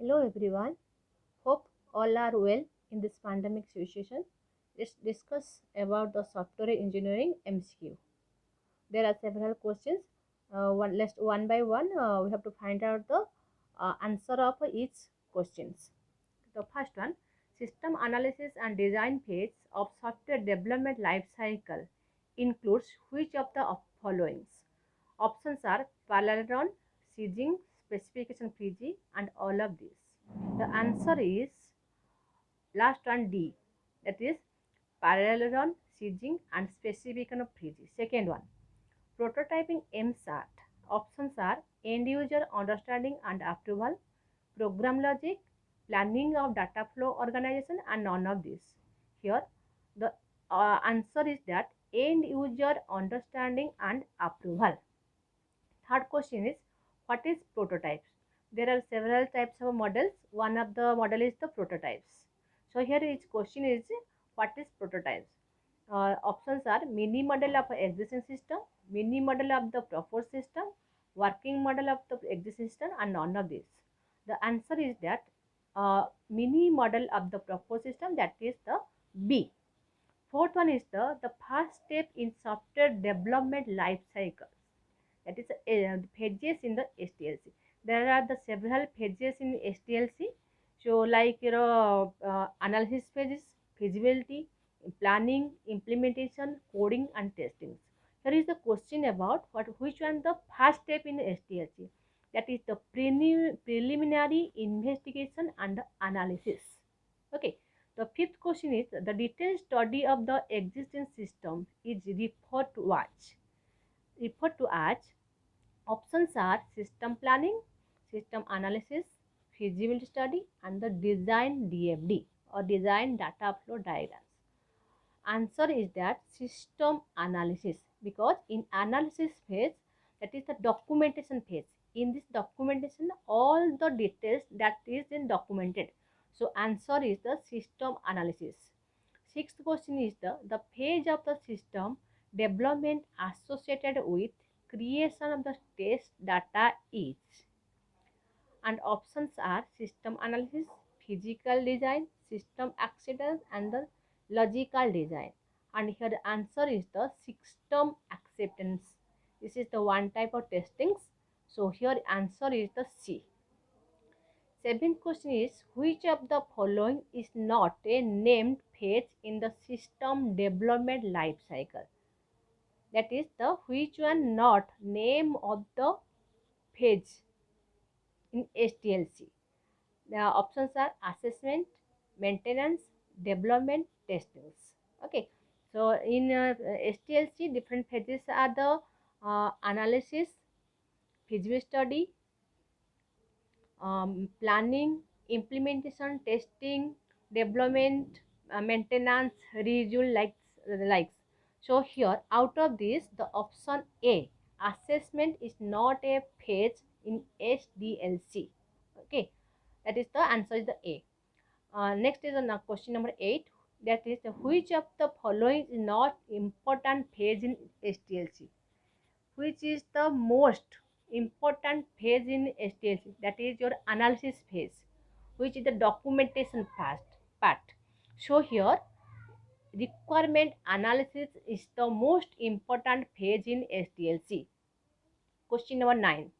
Hello everyone. Hope all are well in this pandemic situation. Let's discuss about the software engineering MCQ. There are several questions. One by one. We have to find out the answer of each questions. The first one: system analysis and design phase of software development life cycle includes which of the followings? Options are parallel, sieging, specification PG, and all of these. The answer is last one D, that is parallel, sieging, and specification of PG. Second one, prototyping MSAT. Options are end user understanding and approval, program logic, planning of data flow organization, and none of these. Here, the answer is that end user understanding and approval. Third question is what is prototypes? There are several types of models. One of the model is the prototypes. So here each question is what is prototypes? Options are mini model of existing system, mini model of the proposed system, working model of the existing system, and none of these. The answer is that mini model of the proposed system, that is the B. Fourth one is the first step in software development life cycle, that is phases in the SDLC. There are the several phases in SDLC. So like analysis phases, feasibility, planning, implementation, coding, and testing. Here is the question about which one the first step in SDLC. That is the preliminary investigation and analysis. Okay. The fifth question is the detailed study of the existing system is referred to as. Options are system planning, system analysis, feasibility study, and the design DFD or design data flow diagrams. Answer is that system analysis, because in analysis phase, that is the documentation phase. In this documentation, all the details that is in documented. So answer is the system analysis. Sixth question is the phase of the system development associated with creation of the test data is. And options are system analysis, physical design, system acceptance, and the logical design. And here the answer is the system acceptance. This is the one type of testings. So here answer is the C. Seventh question is which of the following is not a named phase in the system development life cycle? That is the which one not name of the phase in SDLC. The options are assessment, maintenance, development, testings. Okay. So in STLC, different phases are the analysis, feasibility study, planning, implementation, testing, development, maintenance, review, likes. So here, out of this, the option A, assessment is not a phase in SDLC. Okay, that is the answer is the A. Next is question number 8. That is which of the following is not important phase in SDLC? Which is the most important phase in SDLC? That is your analysis phase, which is the documentation part. So here requirement analysis is the most important phase in SDLC. Question number 9.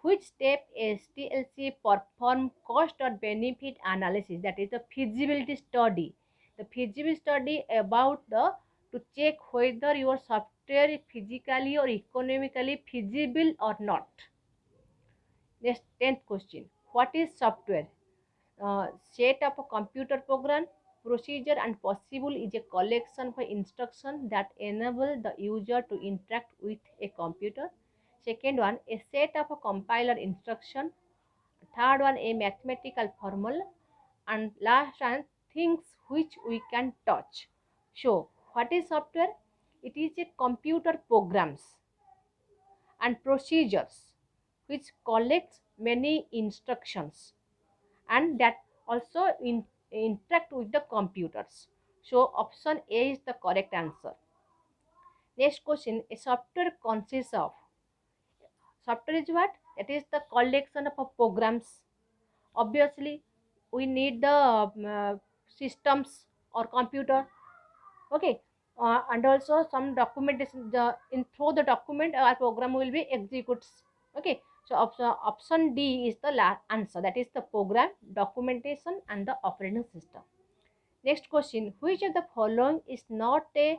Which step SDLC perform cost or benefit analysis, that is the feasibility study. The feasibility study about the to check whether your software is physically or economically feasible or not. Next, 10th question. What is software? Set of a computer program, procedure, and possible is a collection of instructions that enable the user to interact with a computer. Second one, a set of a compiler instruction. Third one, a mathematical formula. And last one, things which we can touch. So, what is software? It is a computer programs and procedures which collects many instructions and that also interact with the computers. So option A is the correct answer. Next question, a software consists of. Software is what? It is the collection of programs Obviously, we need the systems or computer. Okay. And also some documentation, in through the document our program will be executes. Okay, so option D is the answer, that is the program, documentation and the operating system. Next question, which of the following is not the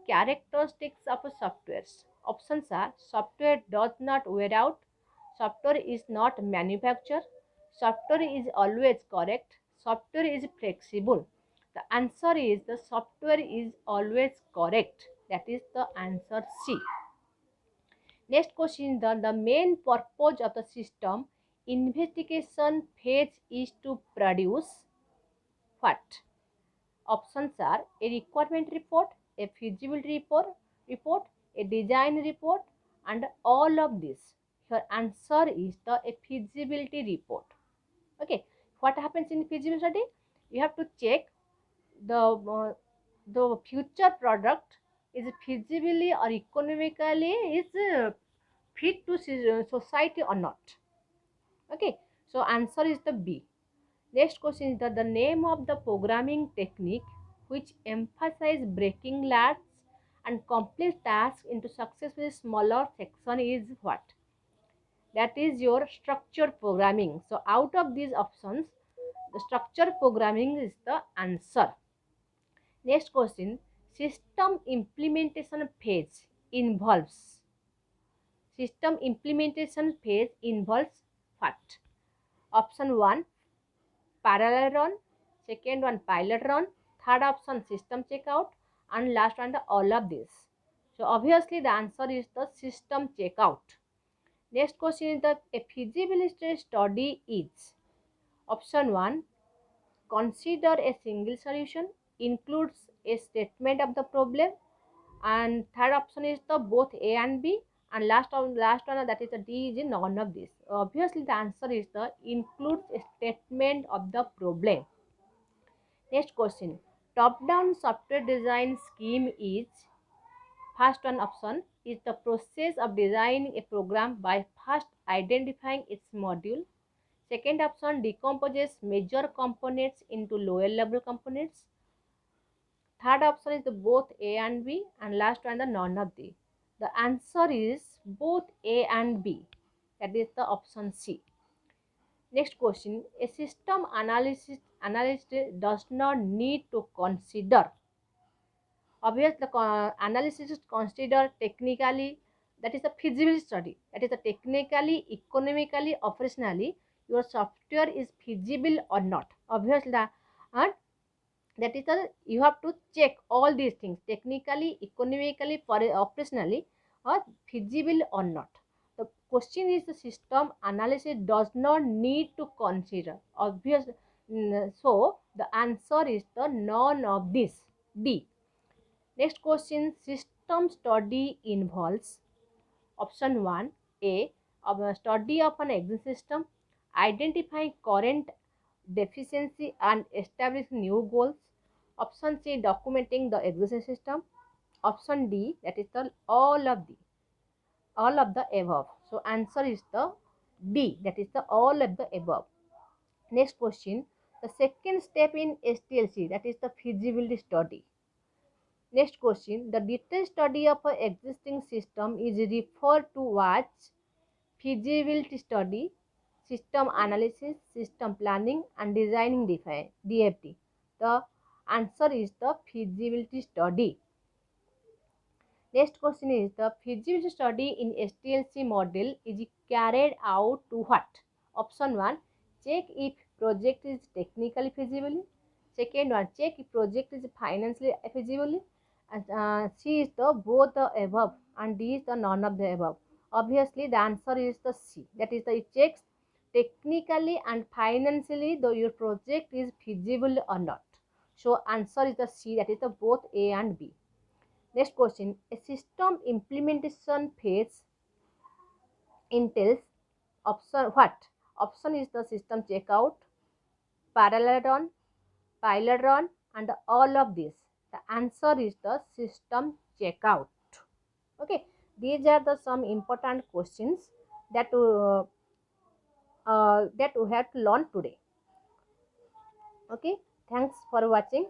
characteristics of a software? Options are: software does not wear out, software is not manufactured, software is always correct, software is flexible. The answer is the software is always correct. That is the answer C. Next question, the main purpose of the system investigation phase is to produce what? Options are: a requirement report, a feasibility report, a design report, and all of this. Your answer is the a feasibility report. Okay, what happens in feasibility study? You have to check the future product is feasibly or economically is fit to society or not. Okay, so answer is the B. Next question is that the name of the programming technique which emphasize breaking large and complex tasks into successfully smaller section is what? That is your structure programming. So out of these options, the structure programming is the answer. Next question, system implementation phase involves. System implementation phase involves what? Option 1, parallel run, second one pilot run, third option system checkout, and last one the all of this. So obviously the answer is the system checkout. Next question is the a feasibility study is. Option 1, consider a single solution, includes a statement of the problem, and third option is the both A and B, and last one that is the D is in none of this. Obviously the answer is the includes a statement of the problem. Next question, top down software design scheme is. First one option is the process of designing a program by first identifying its module. Second option decomposes major components into lower level components. Third option is the both A and B, and last one the none of the. The answer is both A and B. That is the option C. Next question, a system analyst does not need to consider. Obviously, the analysis is considered technically, that is a feasibility study. That is a technically, economically, operationally, your software is feasible or not. Obviously, and that is the you have to check all these things technically, economically, for operationally, or feasible or not. The question is the system analysis does not need to consider. Obviously, so the answer is the none of this. D. Next question, system study involves. Option 1, A, of a study of an existing system, identifying current deficiency and establishing new goals. Option C, documenting the existing system. Option D, that is the all of the above. So answer is the D, that is the all of the above. Next question, the second step in STLC, that is the feasibility study. Next question, the detailed study of an existing system is referred to as feasibility study, system analysis, system planning, and designing DFT. The answer is the feasibility study. Next question is the feasibility study in STLC model is carried out to what? Option 1, check if project is technically feasible. Second one, check if project is financially feasible. And C is the both the above, and D is the none of the above. Obviously the answer is the C, that is the it checks technically and financially though your project is feasible or not. So answer is the C, that is the both A and B. Next question, a system implementation phase entails option what? Option is the system checkout, parallel run, pilot run, and all of this. The answer is the system checkout. Okay, these are the some important questions that that we have to learn today. Okay, thanks for watching.